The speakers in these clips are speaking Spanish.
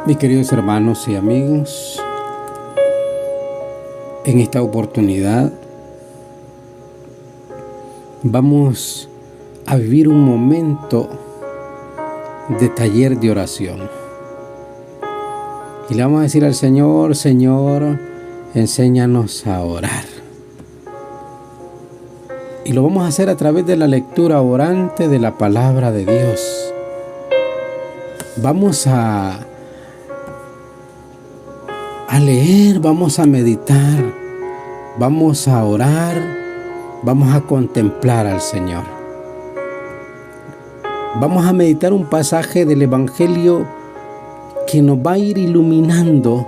Mis queridos hermanos y amigos, en esta oportunidad vamos a vivir un momento de taller de oración. Y le vamos a decir al Señor: Señor, enséñanos a orar. Y lo vamos a hacer a través de la lectura orante de la palabra de Dios. Vamos a leer, vamos a meditar, vamos a orar, vamos a contemplar al Señor. Vamos a meditar un pasaje del Evangelio que nos va a ir iluminando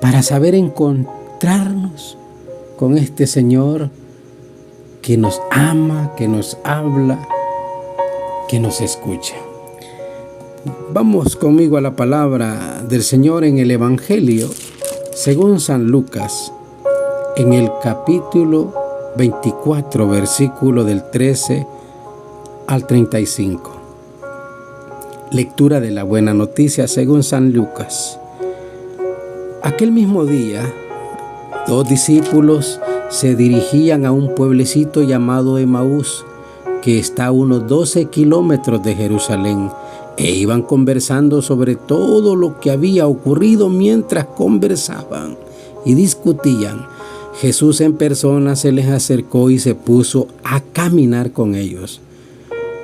para saber encontrarnos con este Señor que nos ama, que nos habla, que nos escucha. Vamos conmigo a la palabra del Señor en el Evangelio según San Lucas, en el capítulo 24, versículo del 13 al 35. Lectura de la buena noticia según San Lucas. Aquel mismo día, 2 discípulos se dirigían a un pueblecito llamado Emaús, que está a unos 12 kilómetros de Jerusalén, e iban conversando sobre todo lo que había ocurrido. Mientras conversaban y discutían, Jesús en persona se les acercó y se puso a caminar con ellos.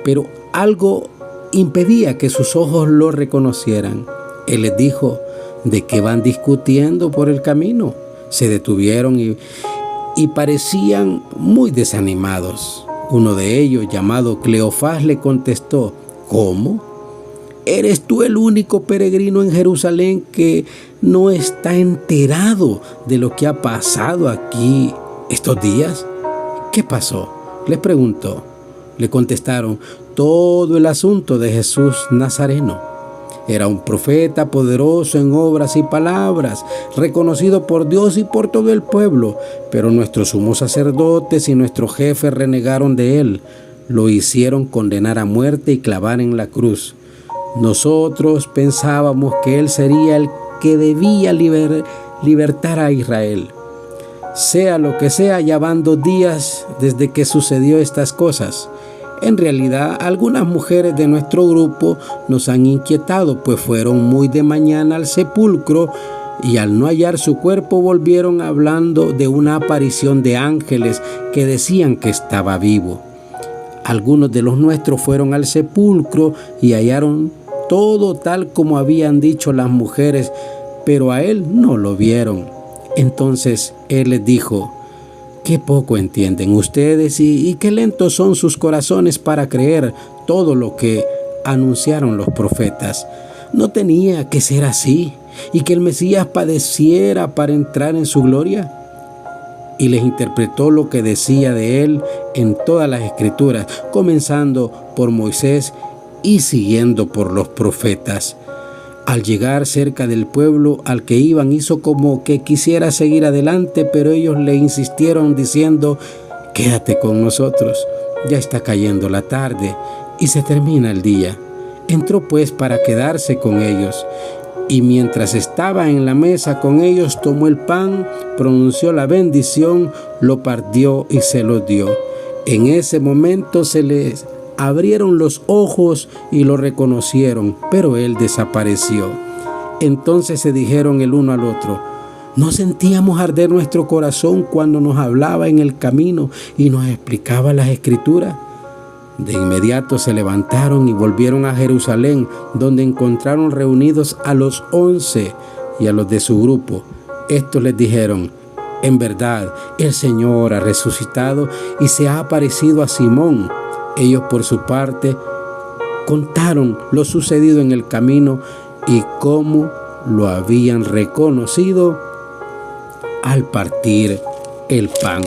Pero algo impedía que sus ojos lo reconocieran. Él les dijo: ¿de qué van discutiendo por el camino? Se detuvieron y parecían muy desanimados. Uno de ellos, llamado Cleofás, le contestó: ¿cómo? ¿Eres tú el único peregrino en Jerusalén que no está enterado de lo que ha pasado aquí estos días? ¿Qué pasó?, les preguntó. Le contestaron: todo el asunto de Jesús Nazareno. Era un profeta poderoso en obras y palabras, reconocido por Dios y por todo el pueblo. Pero nuestros sumos sacerdotes y nuestros jefes renegaron de él. Lo hicieron condenar a muerte y clavar en la cruz. Nosotros pensábamos que él sería el que debía libertar a Israel. Sea lo que sea, ya van 2 días desde que sucedió estas cosas. En realidad, algunas mujeres de nuestro grupo nos han inquietado, pues fueron muy de mañana al sepulcro y al no hallar su cuerpo volvieron hablando de una aparición de ángeles que decían que estaba vivo. Algunos de los nuestros fueron al sepulcro y hallaron todo tal como habían dicho las mujeres, pero a él no lo vieron. Entonces él les dijo: qué poco entienden ustedes y qué lentos son sus corazones para creer todo lo que anunciaron los profetas. ¿No tenía que ser así y que el Mesías padeciera para entrar en su gloria? Y les interpretó lo que decía de él en todas las escrituras, comenzando por Moisés y siguiendo por los profetas. Al llegar cerca del pueblo al que iban, hizo como que quisiera seguir adelante, pero ellos le insistieron diciendo: quédate con nosotros, ya está cayendo la tarde y se termina el día. Entró pues para quedarse con ellos, y mientras estaba en la mesa con ellos, tomó el pan, pronunció la bendición, lo partió y se lo dio. En ese momento se les abrieron los ojos y lo reconocieron, pero él desapareció. Entonces se dijeron el uno al otro: ¿no sentíamos arder nuestro corazón cuando nos hablaba en el camino y nos explicaba las escrituras? De inmediato se levantaron y volvieron a Jerusalén, donde encontraron reunidos a los 11 y a los de su grupo. Estos les dijeron: en verdad, el Señor ha resucitado y se ha aparecido a Simón. Ellos, por su parte, contaron lo sucedido en el camino y cómo lo habían reconocido al partir el pan.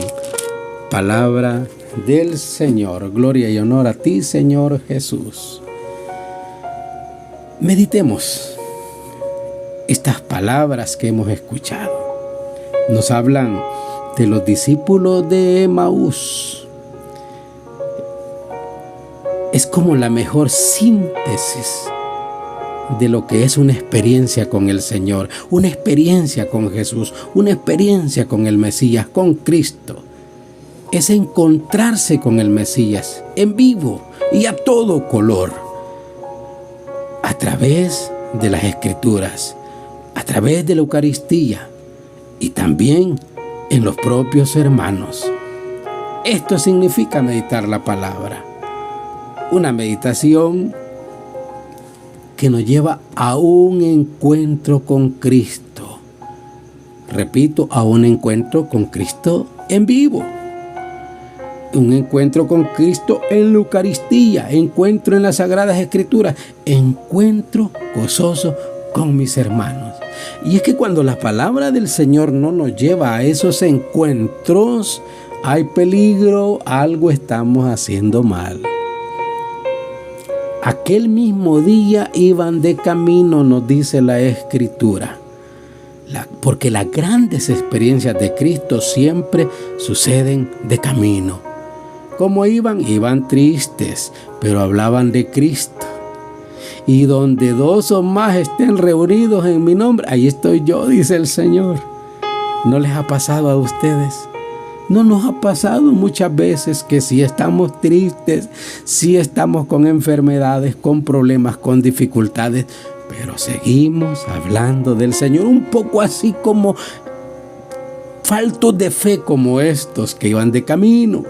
Palabra del Señor. Gloria y honor a ti, Señor Jesús. Meditemos estas palabras que hemos escuchado. Nos hablan de los discípulos de Emaús. Es como la mejor síntesis de lo que es una experiencia con el Señor, una experiencia con Jesús, una experiencia con el Mesías, con Cristo. Es encontrarse con el Mesías en vivo y a todo color, a través de las Escrituras, a través de la Eucaristía y también en los propios hermanos. Esto significa meditar la palabra, una meditación que nos lleva a un encuentro con Cristo. Repito, a un encuentro con Cristo en vivo. Un encuentro con Cristo en la Eucaristía, encuentro en las Sagradas Escrituras, encuentro gozoso con mis hermanos. Y es que cuando la palabra del Señor no nos lleva a esos encuentros, hay peligro, algo estamos haciendo mal. Aquel mismo día iban de camino, nos dice la Escritura. Porque las grandes experiencias de Cristo siempre suceden de camino. ¿Cómo iban? Iban tristes, pero hablaban de Cristo. Y donde dos o más estén reunidos en mi nombre, ahí estoy yo, dice el Señor. ¿No les ha pasado a ustedes? ¿No nos ha pasado muchas veces que si estamos tristes, si estamos con enfermedades, con problemas, con dificultades, pero seguimos hablando del Señor, un poco así como faltos de fe como estos que iban de camino,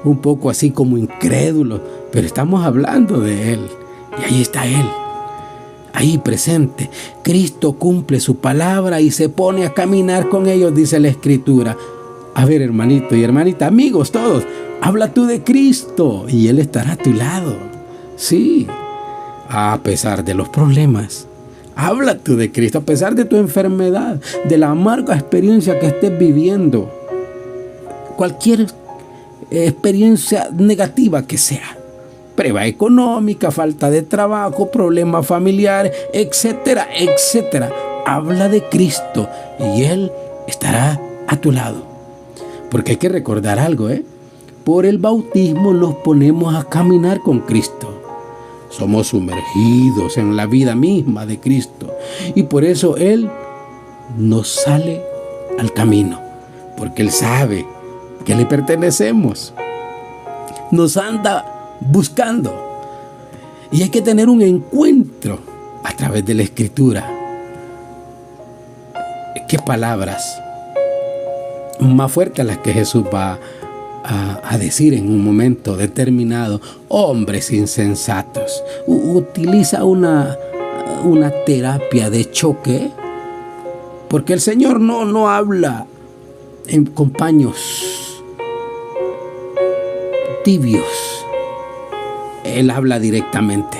un poco así como incrédulos, pero estamos hablando de Él y ahí está Él, ahí presente. Cristo cumple su palabra y se pone a caminar con ellos, dice la Escritura. A ver, hermanito y hermanita, amigos todos, habla tú de Cristo y Él estará a tu lado. Sí, a pesar de los problemas, habla tú de Cristo, a pesar de tu enfermedad, de la amarga experiencia que estés viviendo, cualquier experiencia negativa que sea, prueba económica, falta de trabajo, problemas familiares, etcétera, etcétera. Habla de Cristo y Él estará a tu lado. Porque hay que recordar algo, por el bautismo nos ponemos a caminar con Cristo. Somos sumergidos en la vida misma de Cristo. Y por eso Él nos sale al camino. Porque Él sabe que le pertenecemos. Nos anda buscando. Y hay que tener un encuentro a través de la Escritura. ¿Qué palabras más fuertes las que Jesús va a decir en un momento determinado? Hombres insensatos. Utiliza una terapia de choque, porque el Señor no habla con paños tibios. Él habla directamente.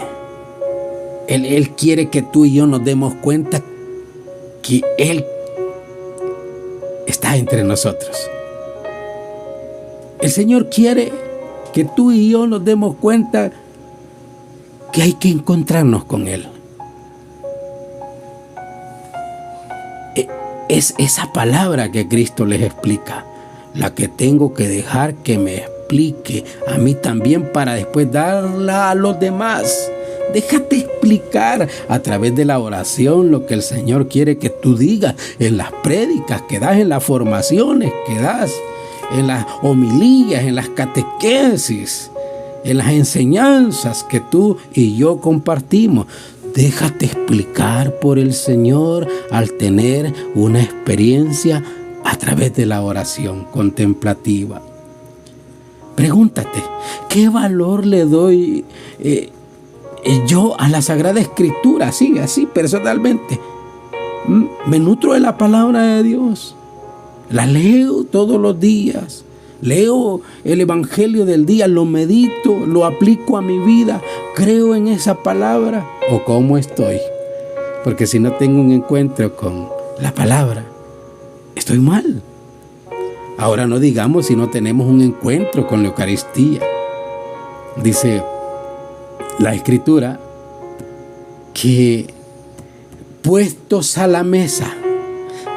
Él quiere que tú y yo nos demos cuenta que Él está entre nosotros. El Señor quiere que tú y yo nos demos cuenta que hay que encontrarnos con Él. Es esa palabra que Cristo les explica, la que tengo que dejar que me explique a mí también para después darla a los demás. Déjate explicar a través de la oración lo que el Señor quiere que tú digas en las prédicas que das, en las formaciones que das, en las homilías, en las catequesis, en las enseñanzas que tú y yo compartimos. Déjate explicar por el Señor al tener una experiencia a través de la oración contemplativa. Pregúntate, ¿qué valor le doy yo a la Sagrada Escritura? Así personalmente. Me nutro de la palabra de Dios. La leo todos los días. Leo el Evangelio del día, lo medito, lo aplico a mi vida. Creo en esa palabra. ¿O cómo estoy? Porque si no tengo un encuentro con la palabra, estoy mal. Ahora no digamos si no tenemos un encuentro con la Eucaristía. Dice la Escritura que puestos a la mesa,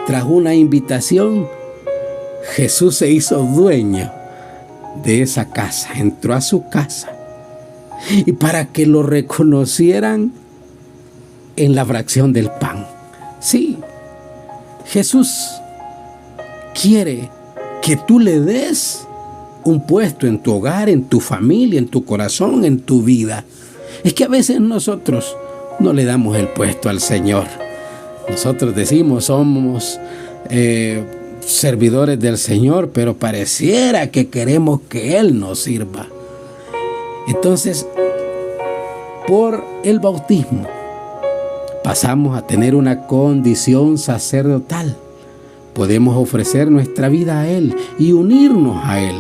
tras una invitación, Jesús se hizo dueño de esa casa, entró a su casa y para que lo reconocieran, en la fracción del pan. Sí, Jesús quiere que tú le des un puesto en tu hogar, en tu familia, en tu corazón, en tu vida. Es que a veces nosotros no le damos el puesto al Señor. Nosotros decimos somos servidores del Señor, pero pareciera que queremos que Él nos sirva. Entonces, por el bautismo pasamos a tener una condición sacerdotal. Podemos ofrecer nuestra vida a Él y unirnos a Él.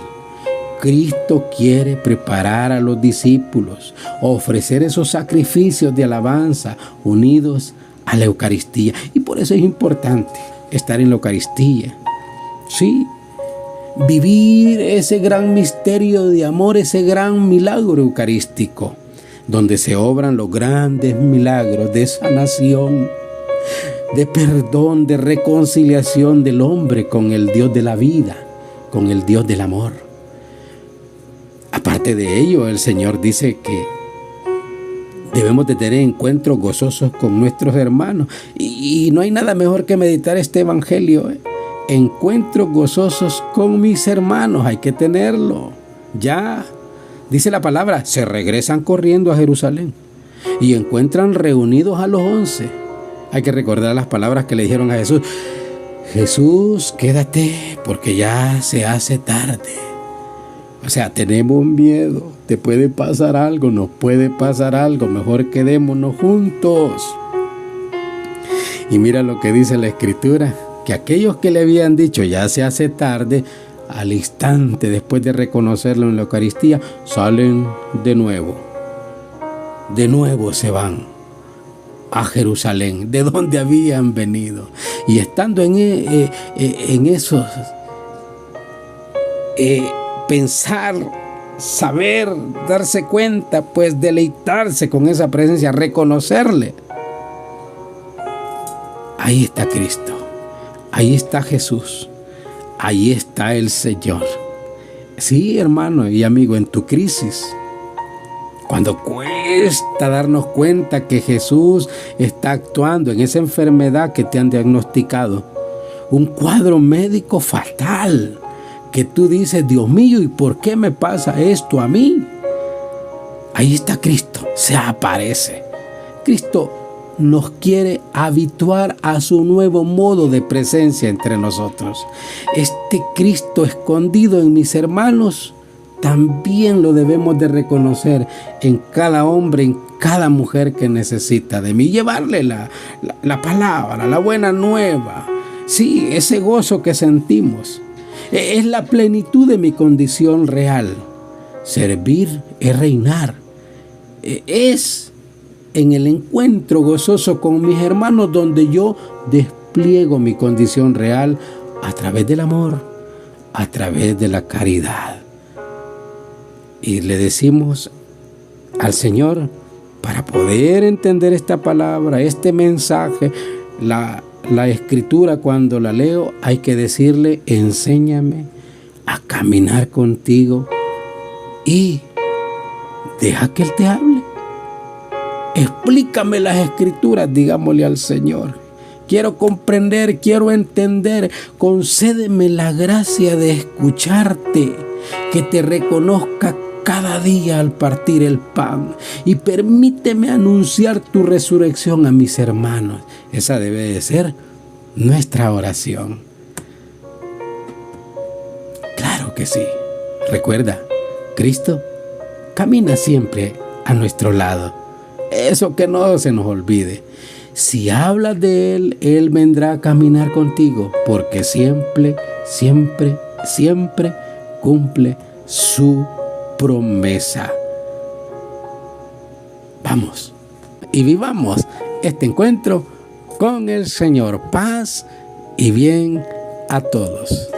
Cristo quiere preparar a los discípulos, ofrecer esos sacrificios de alabanza unidos a la Eucaristía. Y por eso es importante estar en la Eucaristía. Sí, vivir ese gran misterio de amor, ese gran milagro eucarístico, donde se obran los grandes milagros de sanación, de perdón, de reconciliación del hombre con el Dios de la vida, con el Dios del amor. Aparte de ello, el Señor dice que debemos de tener encuentros gozosos con nuestros hermanos. Y no hay nada mejor que meditar este evangelio. Encuentros gozosos con mis hermanos, hay que tenerlo. Ya, dice la palabra, se regresan corriendo a Jerusalén y encuentran reunidos a los 11. Hay que recordar las palabras que le dijeron a Jesús. Jesús, quédate porque ya se hace tarde. O sea, tenemos miedo, te puede pasar algo, nos puede pasar algo, mejor quedémonos juntos. Y mira lo que dice la Escritura, que aquellos que le habían dicho ya se hace tarde, al instante después de reconocerlo en la Eucaristía, salen de nuevo se van a Jerusalén, de donde habían venido. Y estando en esos pensar, saber, darse cuenta, pues deleitarse con esa presencia, reconocerle. Ahí está Cristo, ahí está Jesús, ahí está el Señor. Sí, hermano y amigo, en tu crisis, cuando cuesta darnos cuenta que Jesús está actuando en esa enfermedad que te han diagnosticado, un cuadro médico fatal, que tú dices, Dios mío, ¿y por qué me pasa esto a mí? Ahí está Cristo, se aparece. Cristo nos quiere habituar a su nuevo modo de presencia entre nosotros. Este Cristo escondido en mis hermanos, también lo debemos de reconocer en cada hombre, en cada mujer que necesita de mí. Llevarle la palabra, la buena nueva. Sí, ese gozo que sentimos. Es la plenitud de mi condición real. Servir es reinar. Es en el encuentro gozoso con mis hermanos donde yo despliego mi condición real a través del amor, a través de la caridad. Y le decimos al Señor, para poder entender esta palabra, este mensaje, la Escritura, cuando la leo, hay que decirle, enséñame a caminar contigo y deja que Él te hable. Explícame las Escrituras, digámosle al Señor. Quiero comprender, quiero entender. Concédeme la gracia de escucharte, que te reconozca cada día al partir el pan, y permíteme anunciar tu resurrección a mis hermanos. Esa debe de ser nuestra oración. Claro que sí. Recuerda, Cristo camina siempre a nuestro lado. Eso que no se nos olvide. Si hablas de Él, Él vendrá a caminar contigo, porque siempre, siempre, siempre cumple su promesa. Vamos y vivamos este encuentro con el Señor. Paz y bien a todos.